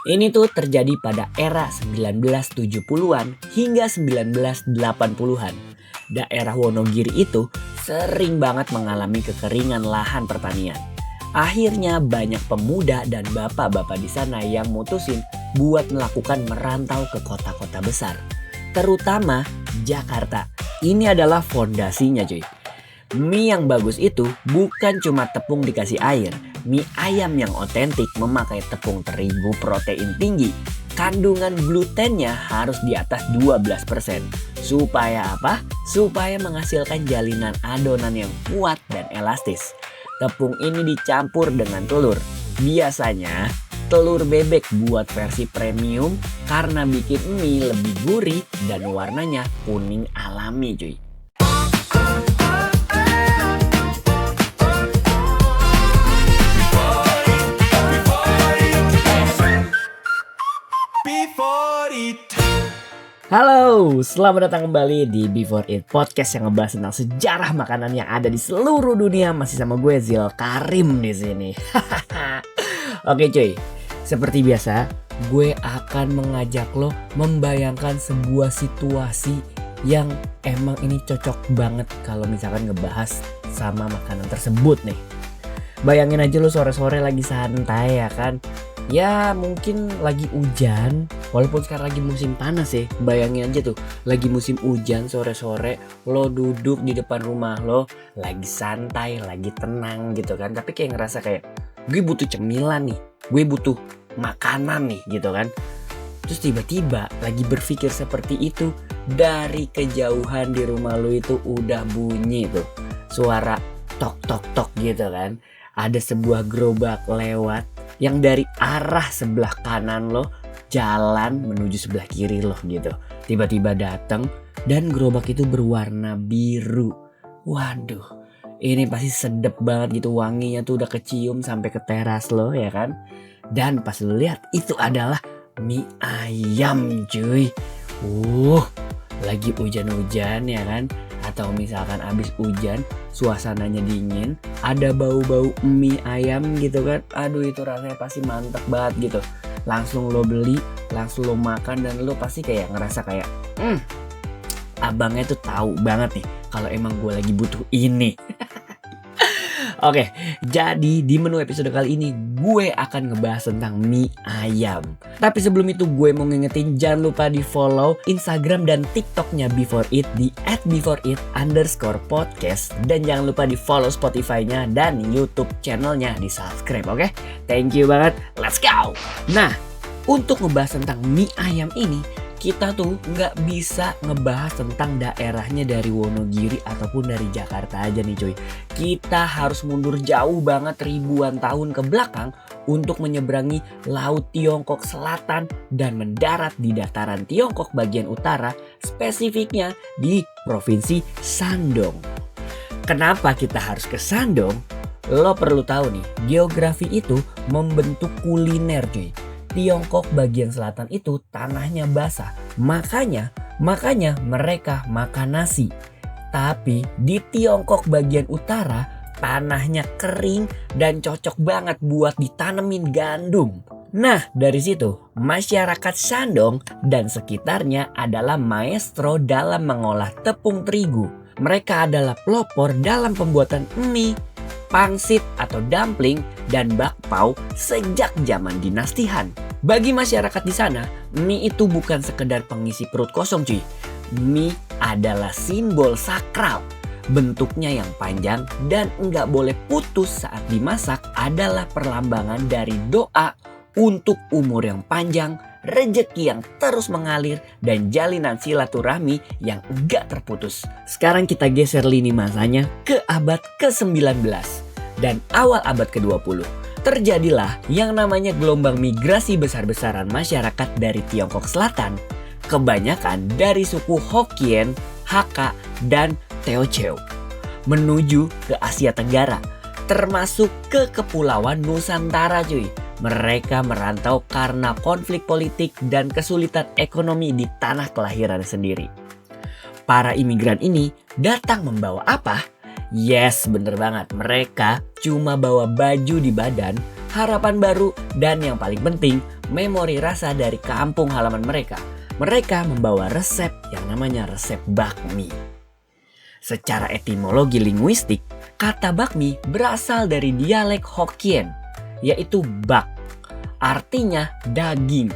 Ini tuh terjadi pada era 1970-an hingga 1980-an. Daerah Wonogiri itu sering banget mengalami kekeringan lahan pertanian. Akhirnya banyak pemuda dan bapak-bapak di sana yang mutusin buat melakukan merantau ke kota-kota besar. Terutama Jakarta. Ini adalah fondasinya cuy. Mie yang bagus itu bukan cuma tepung dikasih air. Mie ayam yang otentik memakai tepung terigu protein tinggi. Kandungan glutennya harus di atas 12%. Supaya apa? Supaya menghasilkan jalinan adonan yang kuat dan elastis. Tepung ini dicampur dengan telur. Biasanya telur bebek buat versi premium karena bikin mie lebih gurih dan warnanya kuning alami cuy. Halo, selamat datang kembali di Before It Podcast yang ngebahas tentang sejarah makanan yang ada di seluruh dunia. Masih sama gue Zil Karim di sini. Oke cuy, seperti biasa gue akan mengajak lo membayangkan sebuah situasi yang emang ini cocok banget kalau misalkan ngebahas sama makanan tersebut nih. Bayangin aja lo sore-sore lagi santai ya kan. Ya mungkin lagi hujan, walaupun sekarang lagi musim panas ya. Bayangin aja tuh, lagi musim hujan sore-sore, lo duduk di depan rumah lo, lagi santai, lagi tenang gitu kan. Tapi kayak ngerasa kayak, gue butuh cemilan nih, gue butuh makanan nih gitu kan. Terus tiba-tiba lagi berpikir seperti itu, dari kejauhan di rumah lo itu udah bunyi tuh suara tok-tok-tok gitu kan. Ada sebuah gerobak lewat yang dari arah sebelah kanan lo jalan menuju sebelah kiri lo gitu. Tiba-tiba datang dan gerobak itu berwarna biru. Waduh, ini pasti sedep banget gitu, wanginya tuh udah kecium sampai ke teras lo ya kan. Dan pas lo lihat itu adalah mie ayam cuy. Lagi hujan-hujan ya kan. Atau misalkan abis hujan, suasananya dingin, ada bau-bau mie ayam gitu kan. Aduh itu rasanya pasti mantep banget gitu. Langsung lo beli, langsung lo makan dan lo pasti kayak ngerasa kayak abangnya tuh tahu banget nih kalau emang gue lagi butuh ini. Oke, jadi di menu episode kali ini gue akan ngebahas tentang mie ayam. Tapi sebelum itu gue mau ngingetin jangan lupa di follow Instagram dan TikToknya Before It di @beforeit_podcast. Dan jangan lupa di follow Spotify-nya dan YouTube channelnya di subscribe, oke? Thank you banget, let's go! Nah, untuk ngebahas tentang mie ayam ini, kita tuh nggak bisa ngebahas tentang daerahnya dari Wonogiri ataupun dari Jakarta aja nih cuy. Kita harus mundur jauh banget ribuan tahun ke belakang untuk menyeberangi Laut Tiongkok Selatan dan mendarat di dataran Tiongkok bagian utara, spesifiknya di Provinsi Shandong. Kenapa kita harus ke Shandong? Lo perlu tahu nih, geografi itu membentuk kuliner cuy. Tiongkok bagian selatan itu tanahnya basah, makanya mereka makan nasi. Tapi di Tiongkok bagian utara tanahnya kering dan cocok banget buat ditanemin gandum. Nah dari situ masyarakat Shandong dan sekitarnya adalah maestro dalam mengolah tepung terigu. Mereka adalah pelopor dalam pembuatan mie, pangsit atau dumpling dan bakpao sejak zaman dinasti Han. Bagi masyarakat di sana, mie itu bukan sekedar pengisi perut kosong cuy. Mie adalah simbol sakral. Bentuknya yang panjang dan enggak boleh putus saat dimasak adalah perlambangan dari doa untuk umur yang panjang, rejeki yang terus mengalir, dan jalinan silaturahmi yang enggak terputus. Sekarang kita geser lini masanya ke abad ke-19 dan awal abad ke-20. Terjadilah yang namanya gelombang migrasi besar-besaran masyarakat dari Tiongkok Selatan, kebanyakan dari suku Hokkien, Hakka, dan Teochew, menuju ke Asia Tenggara, termasuk ke Kepulauan Nusantara cuy. Mereka merantau karena konflik politik dan kesulitan ekonomi di tanah kelahiran sendiri. Para imigran ini datang membawa apa? Yes, bener banget. Mereka cuma bawa baju di badan, harapan baru, dan yang paling penting, memori rasa dari kampung halaman mereka. Mereka membawa resep yang namanya resep bakmi. Secara etimologi linguistik, kata bakmi berasal dari dialek Hokkien, yaitu bak, artinya daging,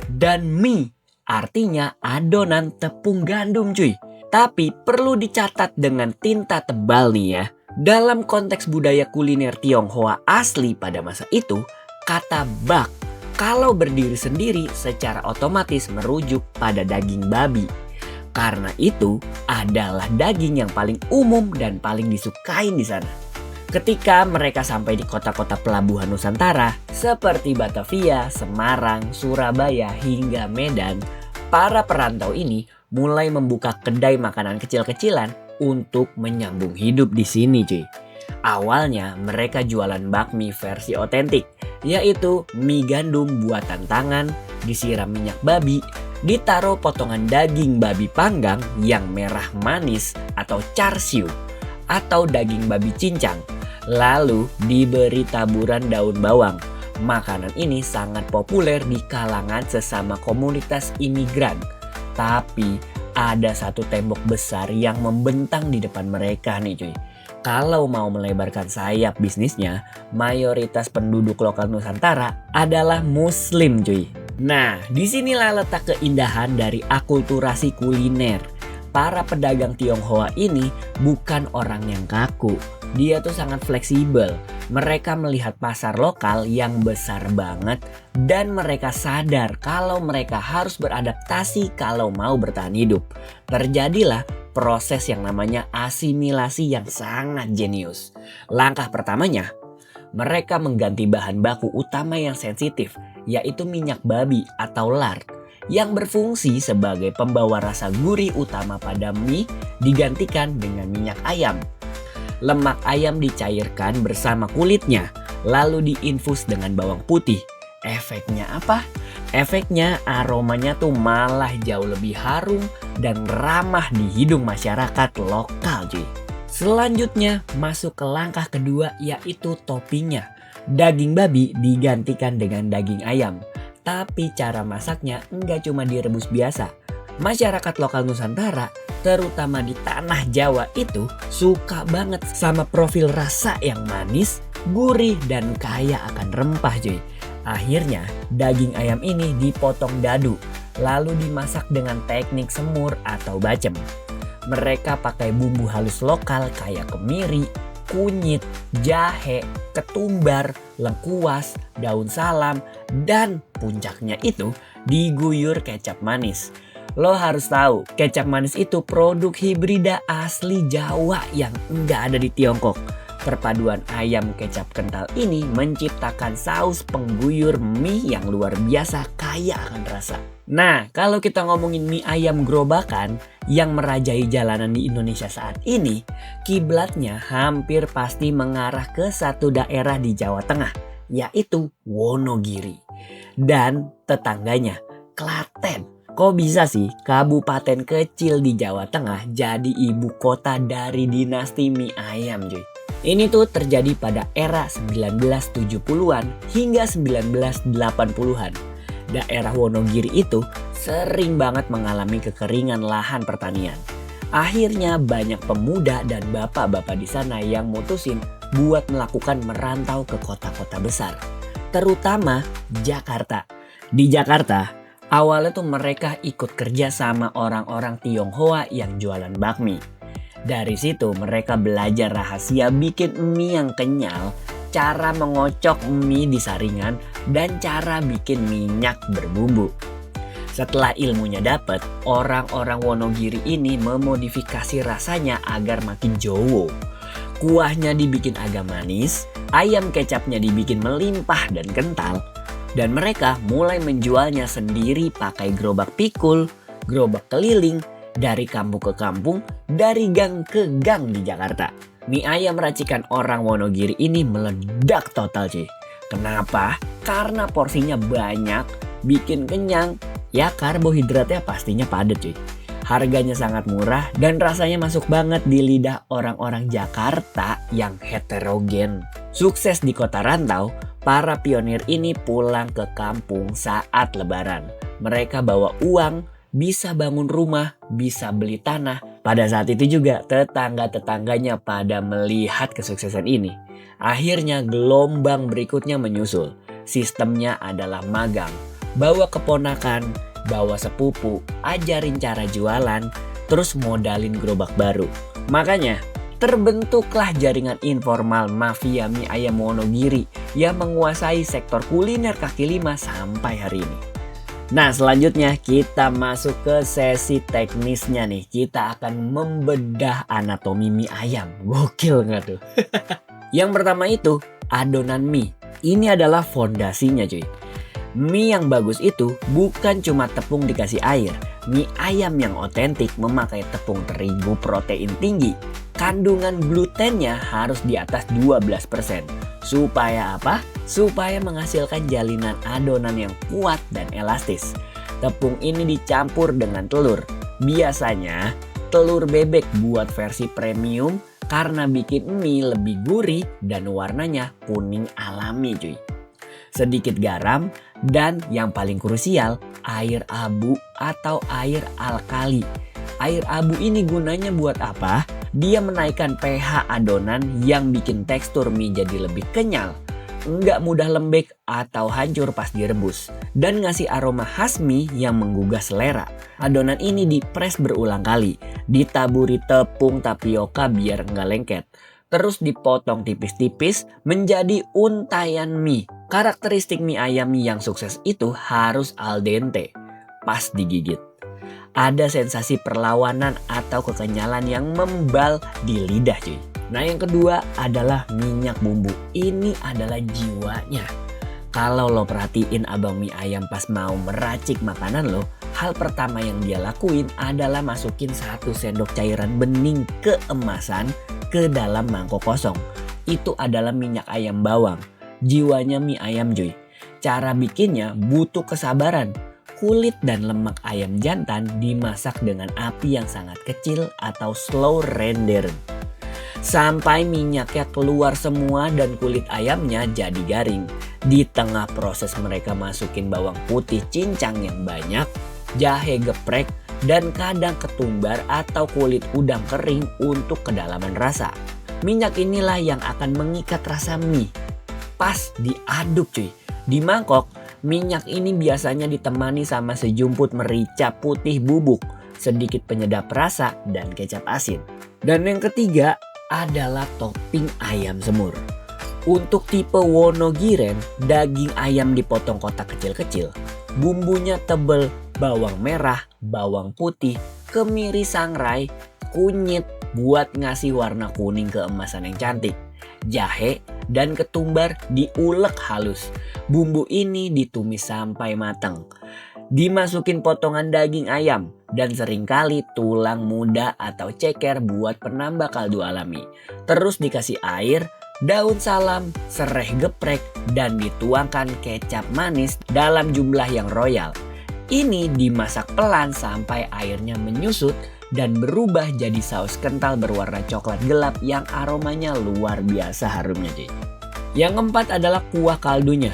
dan mie, artinya adonan tepung gandum cuy. Tapi perlu dicatat dengan tinta tebal nih ya. Dalam konteks budaya kuliner Tionghoa asli pada masa itu, kata bak kalau berdiri sendiri secara otomatis merujuk pada daging babi. Karena itu adalah daging yang paling umum dan paling disukai di sana. Ketika mereka sampai di kota-kota pelabuhan Nusantara seperti Batavia, Semarang, Surabaya hingga Medan, para perantau ini mulai membuka kedai makanan kecil-kecilan untuk menyambung hidup di sini cuy. Awalnya mereka jualan bakmi versi otentik, yaitu mie gandum buatan tangan, disiram minyak babi, ditaruh potongan daging babi panggang yang merah manis atau char siu, atau daging babi cincang, lalu diberi taburan daun bawang. Makanan ini sangat populer di kalangan sesama komunitas imigran. Tapi ada satu tembok besar yang membentang di depan mereka nih cuy. Kalau mau melebarkan sayap bisnisnya, mayoritas penduduk lokal Nusantara adalah Muslim cuy. Nah, disinilah letak keindahan dari akulturasi kuliner. Para pedagang Tionghoa ini bukan orang yang kaku. Dia tuh sangat fleksibel. Mereka melihat pasar lokal yang besar banget dan mereka sadar kalau mereka harus beradaptasi kalau mau bertahan hidup. Terjadilah proses yang namanya asimilasi yang sangat jenius. Langkah pertamanya, mereka mengganti bahan baku utama yang sensitif, yaitu minyak babi atau lard, yang berfungsi sebagai pembawa rasa gurih utama pada mie digantikan dengan minyak ayam. Lemak ayam dicairkan bersama kulitnya, lalu diinfus dengan bawang putih. Efeknya apa? Efeknya aromanya tuh malah jauh lebih harum dan ramah di hidung masyarakat lokal cuy. Selanjutnya masuk ke langkah kedua, yaitu toppingnya. Daging babi digantikan dengan daging ayam. Tapi cara masaknya enggak cuma direbus biasa. Masyarakat lokal Nusantara, terutama di tanah Jawa itu suka banget sama profil rasa yang manis, gurih, dan kaya akan rempah cuy. Akhirnya daging ayam ini dipotong dadu, lalu dimasak dengan teknik semur atau bacem. Mereka pakai bumbu halus lokal kayak kemiri, kunyit, jahe, ketumbar, lengkuas, daun salam, dan puncaknya itu diguyur kecap manis. Lo harus tahu, kecap manis itu produk hibrida asli Jawa yang enggak ada di Tiongkok. Perpaduan ayam kecap kental ini menciptakan saus pengguyur mie yang luar biasa kaya akan rasa. Nah, kalau kita ngomongin mie ayam gerobakan yang merajai jalanan di Indonesia saat ini, kiblatnya hampir pasti mengarah ke satu daerah di Jawa Tengah, yaitu Wonogiri. Dan tetangganya, Klaten. Kok bisa sih kabupaten kecil di Jawa Tengah jadi ibu kota dari dinasti mie ayam cuy? Ini tuh terjadi pada era 1970-an hingga 1980-an. Daerah Wonogiri itu sering banget mengalami kekeringan lahan pertanian. Akhirnya banyak pemuda dan bapak-bapak di sana yang mutusin buat melakukan merantau ke kota-kota besar. Terutama Jakarta. Di Jakarta, awalnya tuh mereka ikut kerja sama orang-orang Tionghoa yang jualan bakmi. Dari situ mereka belajar rahasia bikin mie yang kenyal, cara mengocok mie di saringan, dan cara bikin minyak berbumbu. Setelah ilmunya dapat, orang-orang Wonogiri ini memodifikasi rasanya agar makin jowo. Kuahnya dibikin agak manis, ayam kecapnya dibikin melimpah dan kental, dan mereka mulai menjualnya sendiri pakai gerobak pikul, gerobak keliling, dari kampung ke kampung, dari gang ke gang di Jakarta. Mie ayam racikan orang Wonogiri ini meledak total cuy. Kenapa? Karena porsinya banyak, bikin kenyang, ya karbohidratnya pastinya padat cuy. Harganya sangat murah dan rasanya masuk banget di lidah orang-orang Jakarta yang heterogen. Sukses di kota rantau, Para pionir ini pulang ke kampung saat lebaran. Mereka bawa uang, bisa bangun rumah, bisa beli tanah. Pada saat itu juga tetangga-tetangganya pada melihat kesuksesan ini. Akhirnya gelombang berikutnya menyusul. Sistemnya adalah magang. Bawa keponakan, bawa sepupu, ajarin cara jualan, terus modalin gerobak baru. Makanya terbentuklah jaringan informal mafia mie ayam Wonogiri yang menguasai sektor kuliner kaki lima sampai hari ini. Nah, selanjutnya kita masuk ke sesi teknisnya nih. Kita akan membedah anatomi mie ayam. Gokil nggak tuh? Yang pertama itu adonan mie. Ini adalah fondasinya cuy. Mie yang bagus itu bukan cuma tepung dikasih air. Mie ayam yang otentik memakai tepung terigu protein tinggi. Kandungan glutennya harus di atas 12%. Supaya apa? Supaya menghasilkan jalinan adonan yang kuat dan elastis. Tepung ini dicampur dengan telur. Biasanya telur bebek buat versi premium karena bikin mie lebih gurih dan warnanya kuning alami cuy. Sedikit garam dan yang paling krusial air abu atau air alkali. Air abu ini gunanya buat apa? Dia menaikkan pH adonan yang bikin tekstur mie jadi lebih kenyal, nggak mudah lembek atau hancur pas direbus, dan ngasih aroma khas mie yang menggugah selera. Adonan ini dipres berulang kali, ditaburi tepung tapioka biar nggak lengket, terus dipotong tipis-tipis menjadi untayan mie. Karakteristik mie ayam yang sukses itu harus al dente, pas digigit. Ada sensasi perlawanan atau kekenyalan yang membal di lidah cuy. Nah, yang kedua adalah minyak bumbu. Ini adalah jiwanya. Kalau lo perhatiin abang mie ayam pas mau meracik makanan lo, hal pertama yang dia lakuin adalah masukin 1 sendok cairan bening keemasan ke dalam mangkok kosong. Itu adalah minyak ayam bawang. Jiwanya mie ayam cuy. Cara bikinnya butuh kesabaran. Kulit dan lemak ayam jantan dimasak dengan api yang sangat kecil atau slow render. Sampai minyaknya keluar semua dan kulit ayamnya jadi garing. Di tengah proses mereka masukin bawang putih cincang yang banyak, jahe geprek, dan kadang ketumbar atau kulit udang kering untuk kedalaman rasa. Minyak inilah yang akan mengikat rasa mie. Pas diaduk cuy. Di mangkok, minyak ini biasanya ditemani sama sejumput merica putih bubuk, sedikit penyedap rasa, dan kecap asin. Dan yang ketiga adalah topping ayam semur. Untuk tipe Wonogiren, daging ayam dipotong kotak kecil-kecil. Bumbunya tebel, bawang merah, bawang putih, kemiri sangrai, kunyit buat ngasih warna kuning keemasan yang cantik. Jahe dan ketumbar diulek halus. Bumbu ini ditumis sampai matang. Dimasukin potongan daging ayam dan seringkali tulang muda atau ceker buat penambah kaldu alami. Terus dikasih air, daun salam, serai geprek, dan dituangkan kecap manis dalam jumlah yang royal. Ini dimasak pelan sampai airnya menyusut dan berubah jadi saus kental berwarna coklat gelap yang aromanya luar biasa harumnya cuy. Yang keempat adalah kuah kaldunya.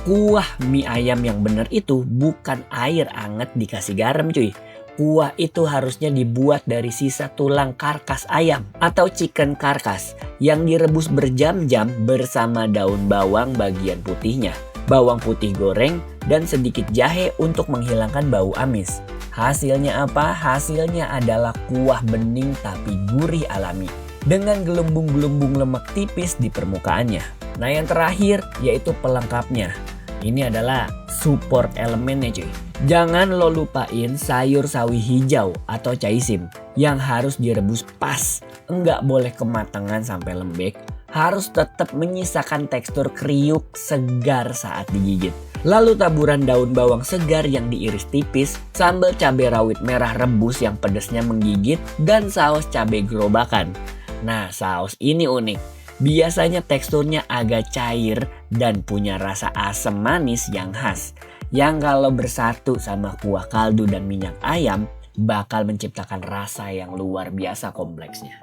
Kuah mie ayam yang bener itu bukan air anget dikasih garam cuy. Kuah itu harusnya dibuat dari sisa tulang karkas ayam atau chicken karkas yang direbus berjam-jam bersama daun bawang bagian putihnya, bawang putih goreng, dan sedikit jahe untuk menghilangkan bau amis. Hasilnya apa? Hasilnya adalah kuah bening tapi gurih alami dengan gelembung-gelembung lemak tipis di permukaannya. Nah, yang terakhir yaitu pelengkapnya. Ini adalah support elemennya cuy. Jangan lo lupain sayur sawi hijau atau caisim yang harus direbus pas. Enggak boleh kematangan sampai lembek. Harus tetap menyisakan tekstur kriuk segar saat digigit. Lalu taburan daun bawang segar yang diiris tipis, sambal cabai rawit merah rebus yang pedasnya menggigit, dan saus cabai gerobakan. Nah, saus ini unik. Biasanya teksturnya agak cair dan punya rasa asam manis yang khas. Yang kalau bersatu sama kuah kaldu dan minyak ayam bakal menciptakan rasa yang luar biasa kompleksnya.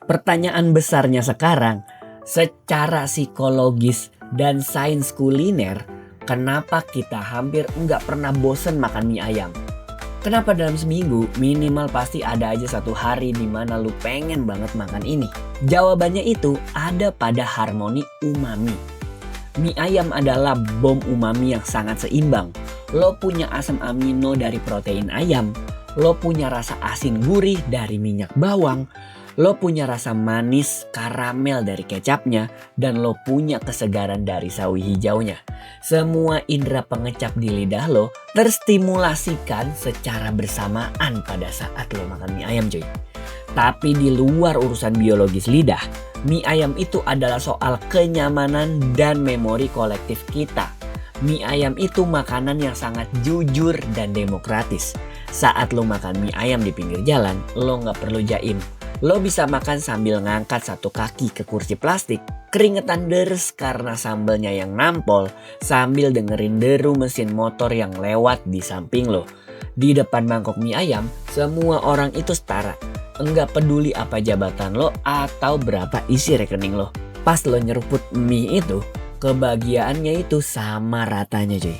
Pertanyaan besarnya sekarang, secara psikologis dan sains kuliner, kenapa kita hampir nggak pernah bosen makan mie ayam. Kenapa dalam seminggu minimal pasti ada aja satu hari di mana lu pengen banget makan ini? Jawabannya itu ada pada harmoni umami. Mie ayam adalah bom umami yang sangat seimbang. Lo punya asam amino dari protein ayam, lo punya rasa asin gurih dari minyak bawang, lo punya rasa manis karamel dari kecapnya, dan lo punya kesegaran dari sawi hijaunya. Semua indera pengecap di lidah lo terstimulasikan secara bersamaan pada saat lo makan mie ayam cuy. Tapi di luar urusan biologis lidah, mie ayam itu adalah soal kenyamanan dan memori kolektif kita. Mie ayam itu makanan yang sangat jujur dan demokratis. Saat lo makan mie ayam di pinggir jalan, lo gak perlu jaim. Lo bisa makan sambil ngangkat satu kaki ke kursi plastik, keringetan deres karena sambelnya yang nampol, sambil dengerin deru mesin motor yang lewat di samping lo. Di depan mangkok mie ayam, semua orang itu setara. Enggak peduli apa jabatan lo atau berapa isi rekening lo. Pas lo nyeruput mie itu, kebahagiaannya itu sama ratanya cuy.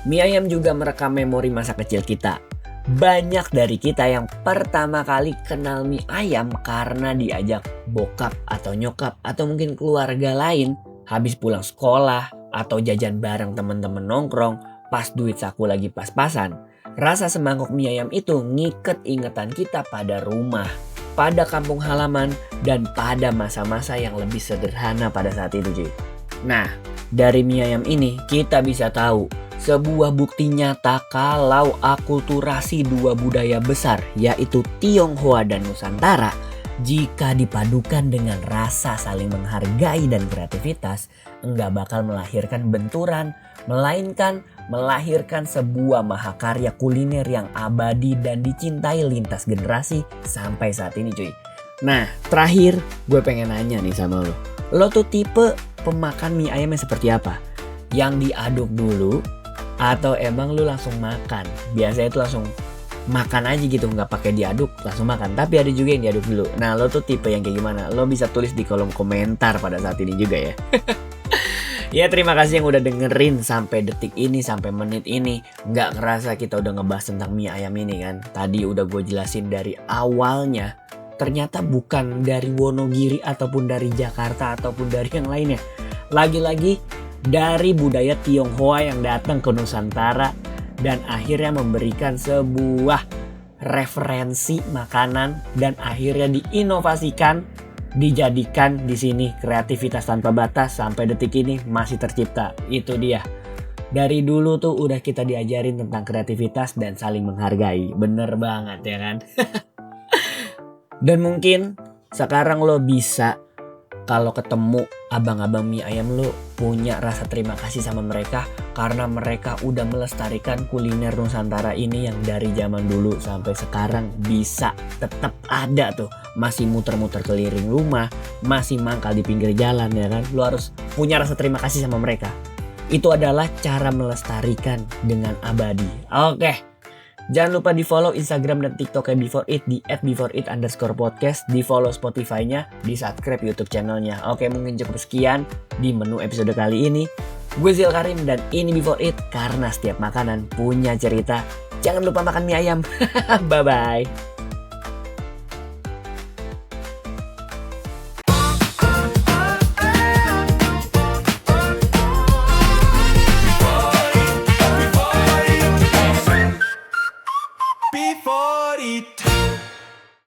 Mie ayam juga merekam memori masa kecil kita. Banyak dari kita yang pertama kali kenal mie ayam karena diajak bokap atau nyokap atau mungkin keluarga lain habis pulang sekolah atau jajan bareng temen-temen nongkrong pas duit saku lagi pas-pasan. Rasa semangkok mie ayam itu ngiket ingatan kita pada rumah, pada kampung halaman, dan pada masa-masa yang lebih sederhana pada saat itu cuy. Nah, dari mie ayam ini kita bisa tahu sebuah bukti nyata kalau akulturasi dua budaya besar yaitu Tionghoa dan Nusantara jika dipadukan dengan rasa saling menghargai dan kreativitas enggak bakal melahirkan benturan, melainkan melahirkan sebuah mahakarya kuliner yang abadi dan dicintai lintas generasi sampai saat ini cuy. Nah, terakhir gue pengen nanya nih sama lo. Lo tuh tipe pemakan mie ayamnya seperti apa? Yang diaduk dulu atau emang lu langsung makan? Biasanya itu langsung makan aja gitu, nggak pakai diaduk, langsung makan. Tapi ada juga yang diaduk dulu. Nah, lo tuh tipe yang kayak gimana? Lo bisa tulis di kolom komentar pada saat ini juga ya. Ya, terima kasih yang udah dengerin sampai detik ini, sampai menit ini. Nggak ngerasa kita udah ngebahas tentang mie ayam ini kan. Tadi udah gue jelasin dari awalnya. Ternyata bukan dari Wonogiri ataupun dari Jakarta ataupun dari yang lainnya. Lagi-lagi dari budaya Tionghoa yang datang ke Nusantara dan akhirnya memberikan sebuah referensi makanan dan akhirnya diinovasikan, dijadikan di sini kreativitas tanpa batas sampai detik ini masih tercipta. Itu dia. Dari dulu tuh udah kita diajarin tentang kreativitas dan saling menghargai. Bener banget ya kan? Dan mungkin sekarang lo bisa kalau ketemu abang-abang mie ayam lo punya rasa terima kasih sama mereka karena mereka udah melestarikan kuliner Nusantara ini yang dari zaman dulu sampai sekarang bisa tetap ada tuh. Masih muter-muter keliling rumah, masih mangkal di pinggir jalan ya kan. Lo harus punya rasa terima kasih sama mereka. Itu adalah cara melestarikan dengan abadi. Oke. Jangan lupa di follow Instagram dan TikToknya Before It di @beforeit_podcast, di follow Spotify-nya, di subscribe YouTube channelnya. Oke, mungkin cukup sekian di menu episode kali ini. Gue Zil Karim dan ini Before It karena setiap makanan punya cerita. Jangan lupa makan mie ayam. Bye-bye. Before it